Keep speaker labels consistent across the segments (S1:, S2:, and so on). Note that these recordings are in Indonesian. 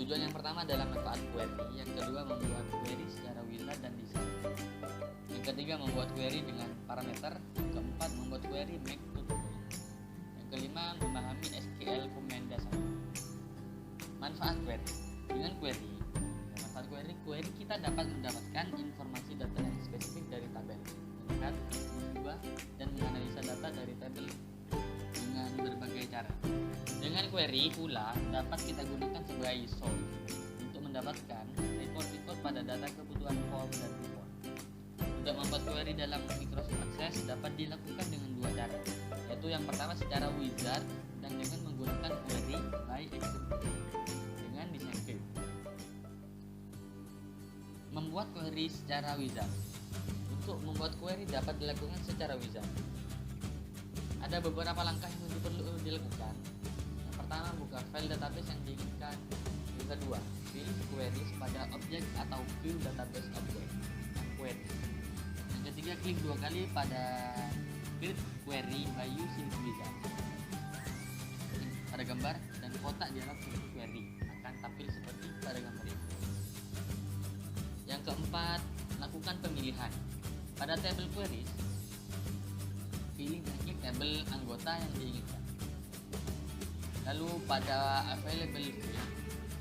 S1: Tujuan yang pertama adalah manfaat query, yang kedua membuat query secara wizard dan desain, yang ketiga membuat query dengan parameter, yang keempat membuat query make to tuple, yang kelima memahami SQL command dasar. Manfaat query. Dengan query kita dapat mendapatkan informasi data yang spesifik dari tabel, melihat, mengubah, dan menganalisa data dari tabel dengan berbagai cara. Dengan query pula dapat kita gunakan sebagai source untuk mendapatkan report pada data kebutuhan form dan report. Untuk membuat query dalam Microsoft Access dapat dilakukan dengan dua cara, yaitu yang pertama secara wizard dan dengan menggunakan query by example dengan design view. Membuat query secara wizard. Untuk membuat query dapat dilakukan secara wizard. Ada beberapa langkah yang perlu dilakukan. Yang pertama, buka file database yang diinginkan. Yang kedua, pilih queries pada objek atau view database object query. Yang ketiga, klik dua kali pada create query by using wizard. Pada gambar dan kotak dialog seperti query akan tampil seperti pada gambar ini. Yang keempat, lakukan pemilihan. Pada table queries, pilih dan klik tabel anggota yang diinginkan. Lalu pada available field,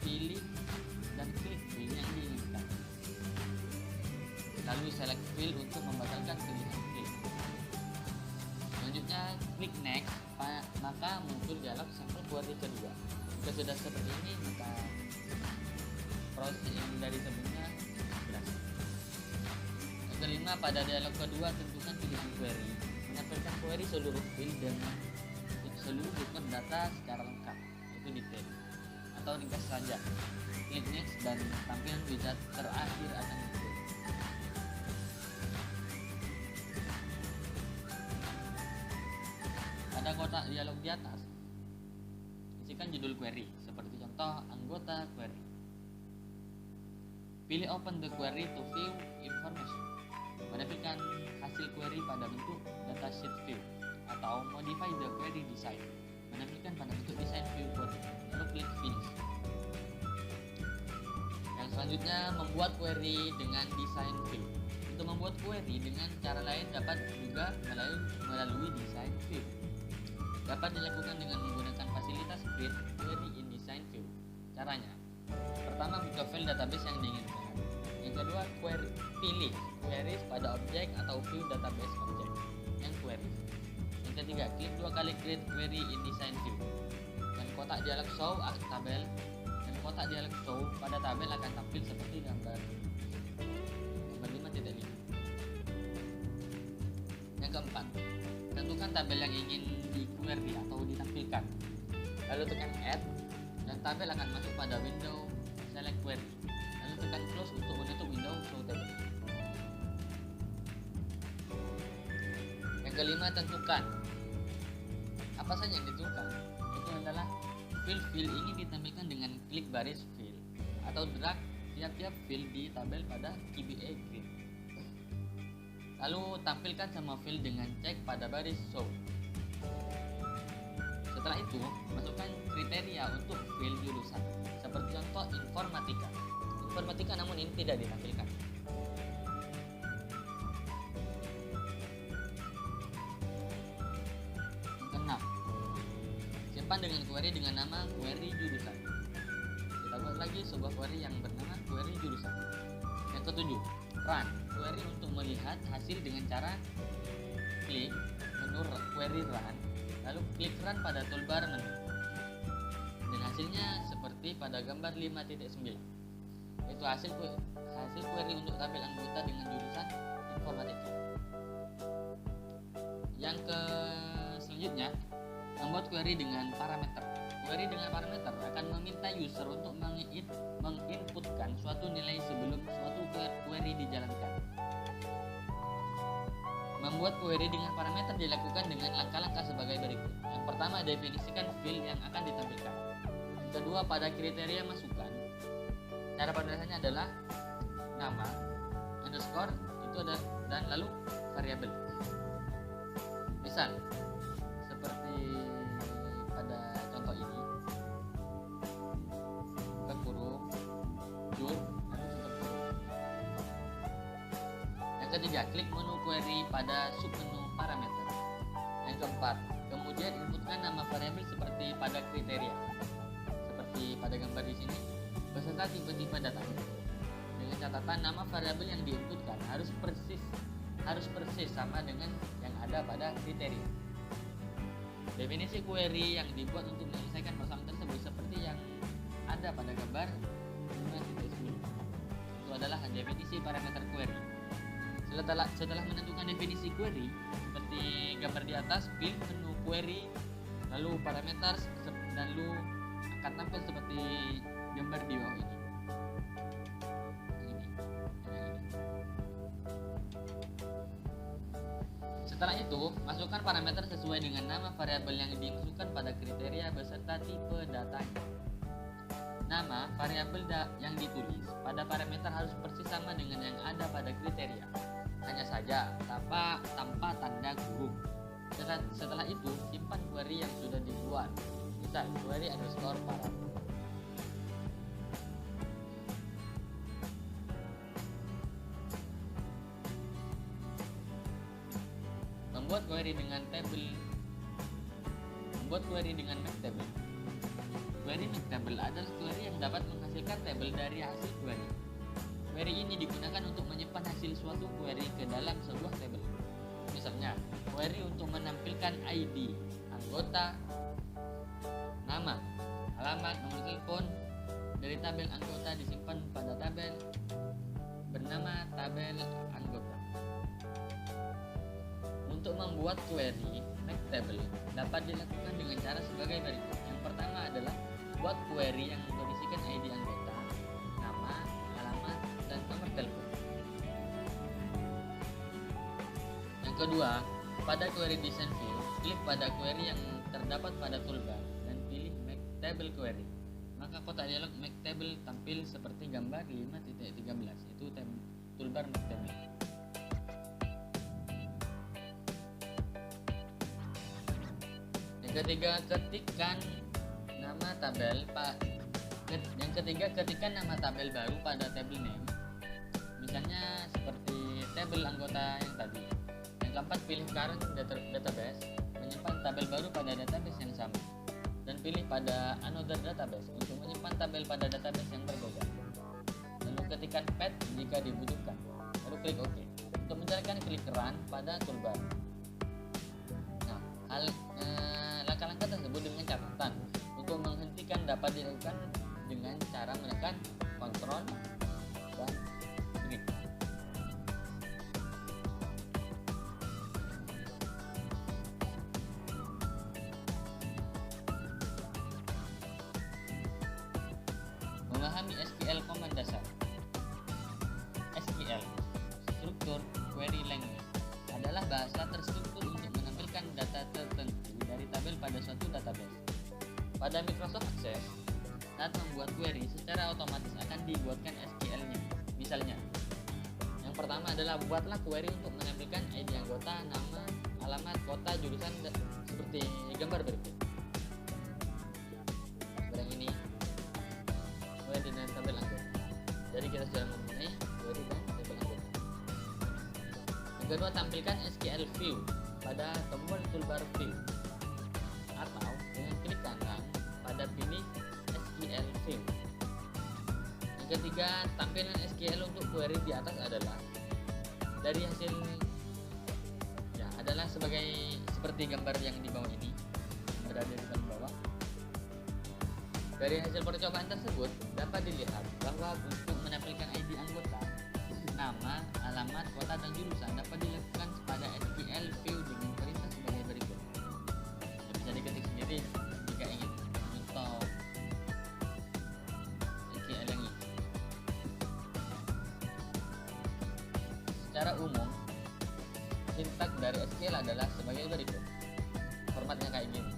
S1: pilih dan klik field yang diinginkan. Lalu select field untuk membatalkan pilihan field. Selanjutnya klik next, maka muncul dialog sampel query kedua. Jika sudah seperti ini, maka proses yang dari sebelumnya berhasil. Yang kelima, pada dialog kedua tentukan pilihan query. Menampilkan query seluruh field dan seluruh record data secara lengkap, yaitu detail atau ringkas saja. Klik next dan tampilan wizard terakhir akan muncul. Pada kotak dialog di atas, isikan judul query, seperti contoh anggota query. Pilih open the query to view information. Menampilkan hasil query pada bentuk datasheet view, atau modify the query design. Menampilkan pada bentuk design view query. Lalu klik finish. Yang selanjutnya, membuat query dengan design view. Untuk membuat query dengan cara lain dapat juga melalui design view. Dapat dilakukan dengan menggunakan fasilitas create query in design view. Caranya, pertama, buka file database yang diinginkan. Yang kedua, pilih queries pada objek atau view database object yang query. Yang ketiga, klik dua kali create query in design view. Dan kotak dialog show tabel pada tabel akan tampil seperti gambar 5.5. Yang keempat, tentukan tabel yang ingin di query atau ditampilkan. Lalu tekan add dan tabel akan masuk pada window select query. Lalu tekan close untuk menutup window show table. Yang kelima, tentukan. Apa saja yang ditentukan? Itu adalah field ini ditampilkan dengan klik baris field atau drag tiap-tiap field di tabel pada QBA grid. Lalu tampilkan semua field dengan cek pada baris show. Setelah itu, masukkan kriteria untuk field jurusan, seperti contoh informatika, namun ini tidak ditampilkan. Yang keenam, simpan dengan query dengan nama query jurusan. Kita buat lagi sebuah query yang bernama query jurusan. Yang ketujuh, run query untuk melihat hasil dengan cara klik menu query run, lalu klik run pada toolbar menu. Dan hasilnya seperti pada gambar 5.9, yaitu hasil query untuk tabel anggota dengan jurusan informatika. Yang selanjutnya, membuat query dengan parameter. Query dengan parameter akan meminta user untuk menginputkan suatu nilai sebelum suatu query dijalankan. Membuat query dengan parameter dilakukan dengan langkah-langkah sebagai berikut. Yang pertama, definisikan field yang akan ditampilkan. Yang kedua, pada kriteria masukkan. Cara penjelasannya adalah nama, underscore, itu ada, dan lalu variabel. Misal, seperti pada contoh ini, buka kurung, ketiga, klik menu query pada submenu parameter. Yang keempat, kemudian inputkan nama variabel seperti pada kriteria, seperti pada gambar di sini, beserta tipe-tipe datanya. Dengan catatan nama variabel yang diinputkan harus persis sama dengan yang ada pada kriteria. Definisi query yang dibuat untuk menyelesaikan masalah tersebut seperti yang ada pada gambar 5.10. Itu adalah definisi parameter query. Setelah menentukan definisi query seperti gambar di atas, pilih menu query, lalu parameter, dan lalu akan tampil seperti gambar di bawah ini. Setelah itu, masukkan parameter sesuai dengan nama variabel yang dimasukkan pada kriteria beserta tipe datanya. Nama variabel yang ditulis pada parameter harus persis sama dengan yang ada pada kriteria, hanya saja tanpa tanda kurung. Setelah itu, simpan query yang sudah dibuat, misal query underscore parameter. Membuat query dengan make table. Query make table adalah query yang dapat menghasilkan tabel dari hasil query. Query ini digunakan untuk menyimpan hasil suatu query ke dalam sebuah tabel. Misalnya, query untuk menampilkan ID anggota, nama, alamat, nomor telepon dari tabel anggota disimpan pada tabel bernama tabel anggota. Untuk membuat query make table dapat dilakukan dengan cara sebagai berikut. Yang pertama adalah buat query yang berisikan ID anggota, nama, alamat, dan nomor telepon. Yang kedua, pada query design field, klik pada query yang terdapat pada toolbar dan pilih make table query. Maka kotak dialog make table tampil seperti gambar 5.13, itu toolbar make table. Ketiga, ketikkan nama tabel ketikkan nama tabel baru pada table name, misalnya seperti tabel anggota yang tadi. Yang keempat, pilih current database, menyimpan tabel baru pada database yang sama, dan pilih pada another database untuk menyimpan tabel pada database yang berbeda. Lalu ketikkan path jika dibutuhkan, lalu klik OK. Untuk menjalankan, klik run pada toolbar. Langkah-langkah tersebut dengan catatan untuk menghentikan dapat dilakukan dengan cara menekan Ctrl dan klik. Memahami SQL command dasar. SQL, Structure Query Language, adalah bahasa terstruktur untuk menampilkan data tertentu dari tabel pada suatu database. Pada Microsoft Access, saat membuat query secara otomatis akan dibuatkan SQL-nya. Misalnya, yang pertama adalah buatlah query untuk menampilkan ID anggota, nama, alamat, kota, jurusan, seperti gambar berikut. Sekarang ini query dengan tabel anggota. Jadi kita sudah mempunyai query dan tabel anggota. Yang kedua, tampilkan SQL view pada tombol toolbar view, atau dengan klik kanan pada pilih SQL view. Yang ketiga, tampilan SQL untuk query di atas adalah dari hasil adalah seperti gambar yang di bawah ini, berada di bawah. Dari hasil percobaan tersebut dapat dilihat bahwa untuk menampilkan ID anggota, nama, alamat, kota, dan jurusan dapat dilakukan pada SQL view dengan perintah sebagai berikut. Bisa diketik sendiri jika ingin untuk SQL yang ini. Secara umum, sintak dari SQL adalah sebagai berikut. Formatnya kayak gini.